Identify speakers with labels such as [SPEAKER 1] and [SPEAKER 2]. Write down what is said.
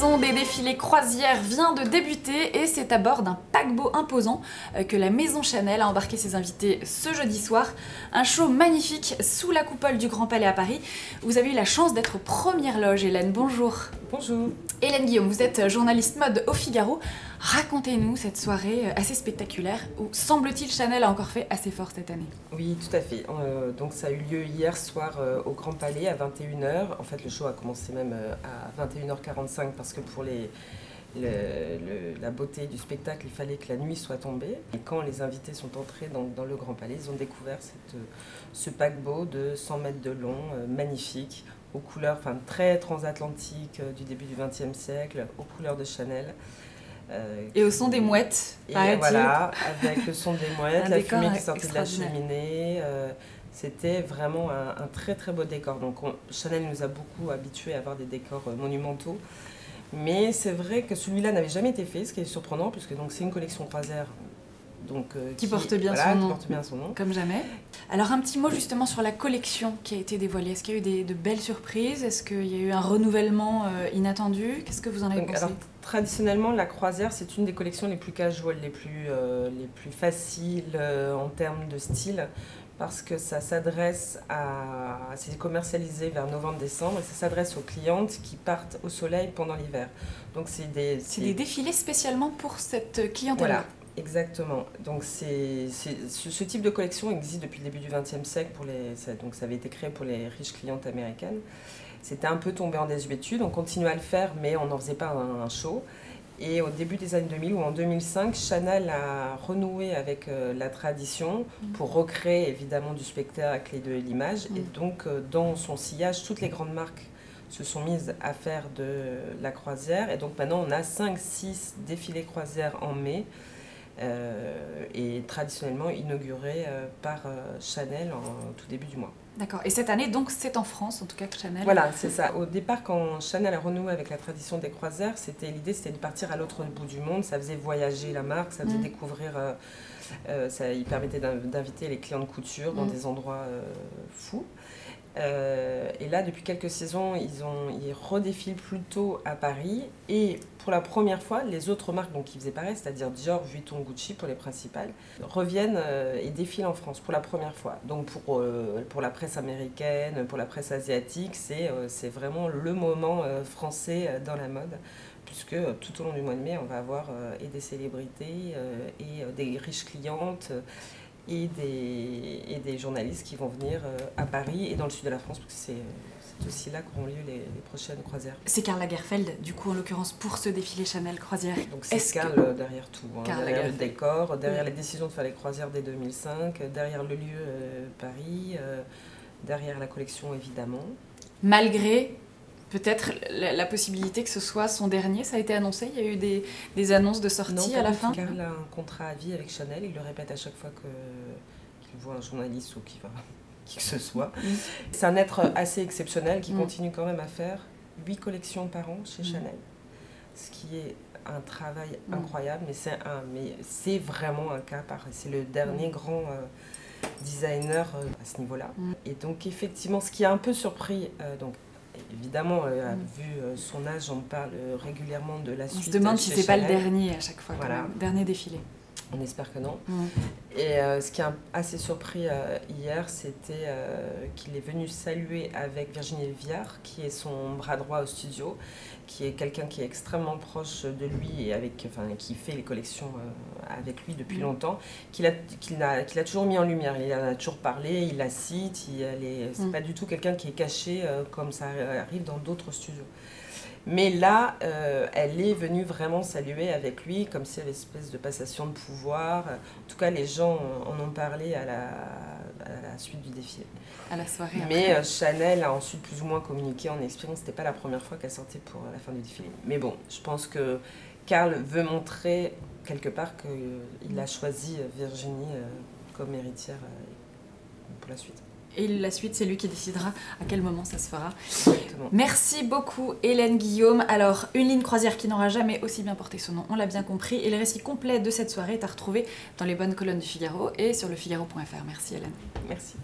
[SPEAKER 1] saison des défilés croisières vient de débuter et c'est à bord d'un paquebot imposant que la Maison Chanel a embarqué ses invités ce jeudi soir. Un show magnifique sous la coupole du Grand Palais à Paris. Vous avez eu la chance d'être première loge, Hélène. Bonjour.
[SPEAKER 2] Bonjour.
[SPEAKER 1] Hélène Guillaume, vous êtes journaliste mode au Figaro. Racontez-nous cette soirée assez spectaculaire où, semble-t-il, Chanel a encore fait assez fort cette année.
[SPEAKER 2] Oui, tout à fait. Donc ça a eu lieu hier soir au Grand Palais à 21 h. En fait, le show a commencé même à 21 h 45 parce que pour la beauté du spectacle, il fallait que la nuit soit tombée. Et quand les invités sont entrés dans le Grand Palais, ils ont découvert ce paquebot de 100 mètres de long, magnifique, aux couleurs très transatlantiques du début du XXe siècle, aux couleurs de Chanel.
[SPEAKER 1] Et au son des mouettes,
[SPEAKER 2] et voilà, avec le son des mouettes, la fumée qui sortait de la cheminée. C'était vraiment un très très beau décor. Donc Chanel nous a beaucoup habitués à avoir des décors monumentaux. Mais c'est vrai que celui-là n'avait jamais été fait, ce qui est surprenant, puisque c'est une collection croisière.
[SPEAKER 1] Qui porte bien son nom, comme jamais. Alors un petit mot justement sur la collection qui a été dévoilée. Est-ce qu'il y a eu de belles surprises? Est-ce qu'il y a eu un renouvellement inattendu? Qu'est-ce que vous en avez pensé?
[SPEAKER 2] Alors, traditionnellement, la croisière, c'est une des collections les plus casual, les plus faciles en termes de style, parce que ça s'adresse c'est commercialisé vers novembre-décembre et ça s'adresse aux clientes qui partent au soleil pendant l'hiver. Donc c'est des
[SPEAKER 1] défilés spécialement pour cette clientèle.
[SPEAKER 2] Voilà. Exactement. Donc ce type de collection existe depuis le début du XXe siècle. Donc ça avait été créé pour les riches clientes américaines. C'était un peu tombé en désuétude. On continuait à le faire, mais on n'en faisait pas un show. Et au début des années 2000 ou en 2005, Chanel a renoué avec la tradition pour recréer évidemment du spectacle et de l'image. Et donc dans son sillage, toutes les grandes marques se sont mises à faire de la croisière. Et donc maintenant, on a 5-6 défilés croisières en mai. Et traditionnellement inauguré par Chanel en tout début du mois.
[SPEAKER 1] D'accord. Et cette année, donc, c'est en France, en tout cas, que Chanel...
[SPEAKER 2] Voilà, c'est ça. Au départ, quand Chanel a renoué avec la tradition des croisières, l'idée c'était de partir à l'autre bout du monde. Ça faisait voyager la marque, ça faisait découvrir... il permettait d'inviter les clients de couture dans des endroits fous. Et là, depuis quelques saisons, ils redéfilent plutôt à Paris. Et pour la première fois, les autres marques qui faisaient pareil, c'est-à-dire Dior, Vuitton, Gucci pour les principales, reviennent et défilent en France pour la première fois. Donc pour la presse américaine, pour la presse asiatique, c'est vraiment le moment français dans la mode. Puisque tout au long du mois de mai, on va avoir et des célébrités et des riches clientes et des journalistes qui vont venir à Paris et dans le sud de la France, parce que c'est aussi là qu'auront lieu les prochaines croisières.
[SPEAKER 1] C'est Karl Lagerfeld, du coup, en l'occurrence, pour ce défilé Chanel croisière.
[SPEAKER 2] Donc c'est Karl derrière tout, derrière le décor, derrière les décisions de faire les croisières dès 2005, derrière le lieu Paris, derrière la collection évidemment.
[SPEAKER 1] Malgré... peut-être la possibilité que ce soit son dernier, ça a été annoncé? Il y a eu des annonces de sortie à la fin?
[SPEAKER 2] Karl a un contrat à vie avec Chanel, il le répète à chaque fois qu'il voit un journaliste ou qui que ce soit. C'est un être assez exceptionnel qui continue quand même à faire 8 collections par an chez Chanel, ce qui est un travail incroyable, mais c'est vraiment un cas pareil. C'est le dernier grand designer à ce niveau-là. Et donc effectivement, ce qui a un peu surpris... Évidemment, vu son âge, on parle régulièrement de la suite.
[SPEAKER 1] On se demande si c'est pas le dernier à chaque fois,
[SPEAKER 2] voilà.
[SPEAKER 1] Dernier défilé.
[SPEAKER 2] On espère que non. Et ce qui a assez surpris hier, c'était qu'il est venu saluer avec Virginie Viard, qui est son bras droit au studio, qui est quelqu'un qui est extrêmement proche de lui et qui fait les collections avec lui depuis longtemps, qu'il a toujours mis en lumière. Il en a toujours parlé, il la cite, c'est pas du tout quelqu'un qui est caché comme ça arrive dans d'autres studios. Mais là, elle est venue vraiment saluer avec lui, comme si il y avait une espèce de passation de pouvoir. En tout cas, les gens en ont parlé à la suite du défilé.
[SPEAKER 1] À la soirée.
[SPEAKER 2] Mais Chanel a ensuite plus ou moins communiqué en expliquant que ce n'était pas la première fois qu'elle sortait pour la fin du défilé. Mais bon, je pense que Karl veut montrer quelque part qu'il a choisi Virginie comme héritière pour la suite.
[SPEAKER 1] Et la suite, c'est lui qui décidera à quel moment ça se fera.
[SPEAKER 2] Exactement.
[SPEAKER 1] Merci beaucoup Hélène Guillaume. Alors, une ligne croisière qui n'aura jamais aussi bien porté son nom, on l'a bien compris. Et le récit complet de cette soirée est à retrouver dans les bonnes colonnes du Figaro et sur lefigaro.fr. Merci Hélène.
[SPEAKER 2] Merci.